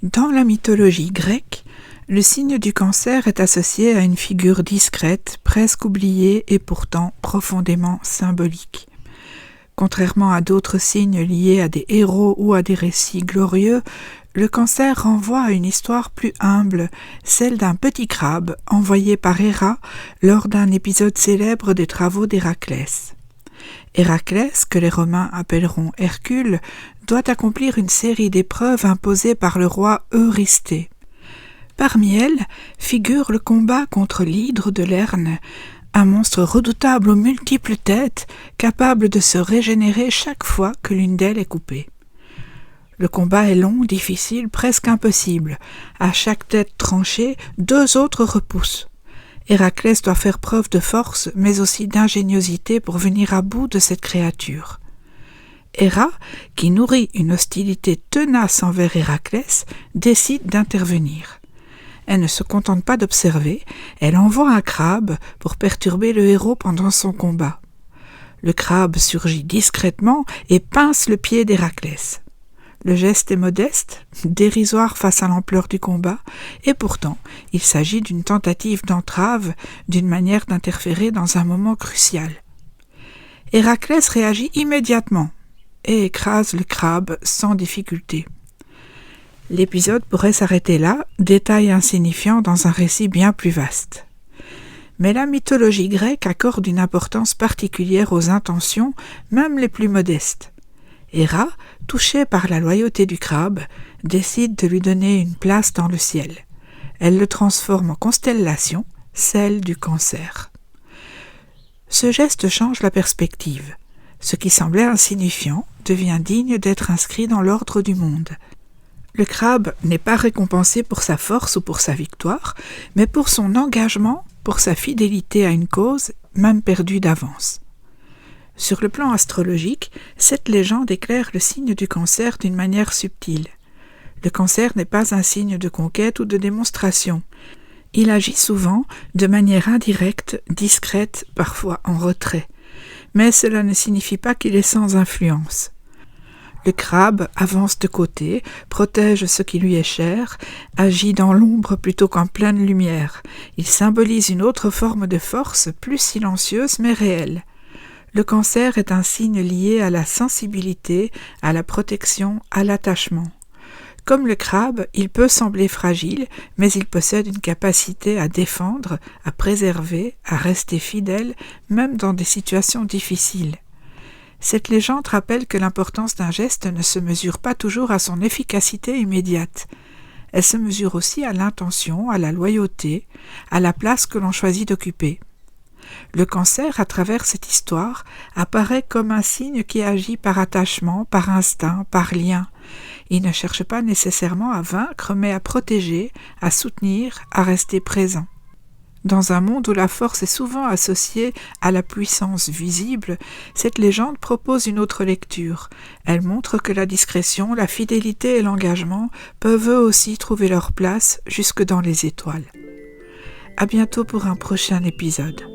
Dans la mythologie grecque, le signe du Cancer est associé à une figure discrète, presque oubliée et pourtant profondément symbolique. Contrairement à d'autres signes liés à des héros ou à des récits glorieux, le Cancer renvoie à une histoire plus humble, celle d'un petit crabe envoyé par Héra lors d'un épisode célèbre des travaux d'Héraclès. Héraclès, que les Romains appelleront Hercule, doit accomplir une série d'épreuves imposées par le roi Eurysthée. Parmi elles figure le combat contre l'hydre de Lerne, un monstre redoutable aux multiples têtes, capable de se régénérer chaque fois que l'une d'elles est coupée. Le combat est long, difficile, presque impossible. À chaque tête tranchée, 2 autres repoussent. Héraclès doit faire preuve de force, mais aussi d'ingéniosité pour venir à bout de cette créature. Héra, qui nourrit une hostilité tenace envers Héraclès, décide d'intervenir. Elle ne se contente pas d'observer, elle envoie un crabe pour perturber le héros pendant son combat. Le crabe surgit discrètement et pince le pied d'Héraclès. Le geste est modeste, dérisoire face à l'ampleur du combat, et pourtant, il s'agit d'une tentative d'entrave, d'une manière d'interférer dans un moment crucial. Héraclès réagit immédiatement et écrase le crabe sans difficulté. L'épisode pourrait s'arrêter là, détail insignifiant dans un récit bien plus vaste. Mais la mythologie grecque accorde une importance particulière aux intentions, même les plus modestes. Héra, touchée par la loyauté du crabe, décide de lui donner une place dans le ciel. Elle le transforme en constellation, celle du Cancer. Ce geste change la perspective. Ce qui semblait insignifiant devient digne d'être inscrit dans l'ordre du monde. Le crabe n'est pas récompensé pour sa force ou pour sa victoire, mais pour son engagement, pour sa fidélité à une cause, même perdue d'avance. Sur le plan astrologique, cette légende éclaire le signe du Cancer d'une manière subtile. Le Cancer n'est pas un signe de conquête ou de démonstration. Il agit souvent de manière indirecte, discrète, parfois en retrait. Mais cela ne signifie pas qu'il est sans influence. Le crabe avance de côté, protège ce qui lui est cher, agit dans l'ombre plutôt qu'en pleine lumière. Il symbolise une autre forme de force, plus silencieuse mais réelle. Le Cancer est un signe lié à la sensibilité, à la protection, à l'attachement. Comme le crabe, il peut sembler fragile, mais il possède une capacité à défendre, à préserver, à rester fidèle, même dans des situations difficiles. Cette légende rappelle que l'importance d'un geste ne se mesure pas toujours à son efficacité immédiate. Elle se mesure aussi à l'intention, à la loyauté, à la place que l'on choisit d'occuper. Le Cancer, à travers cette histoire, apparaît comme un signe qui agit par attachement, par instinct, par lien. Il ne cherche pas nécessairement à vaincre, mais à protéger, à soutenir, à rester présent. Dans un monde où la force est souvent associée à la puissance visible, cette légende propose une autre lecture. Elle montre que la discrétion, la fidélité et l'engagement peuvent eux aussi trouver leur place jusque dans les étoiles. À bientôt pour un prochain épisode.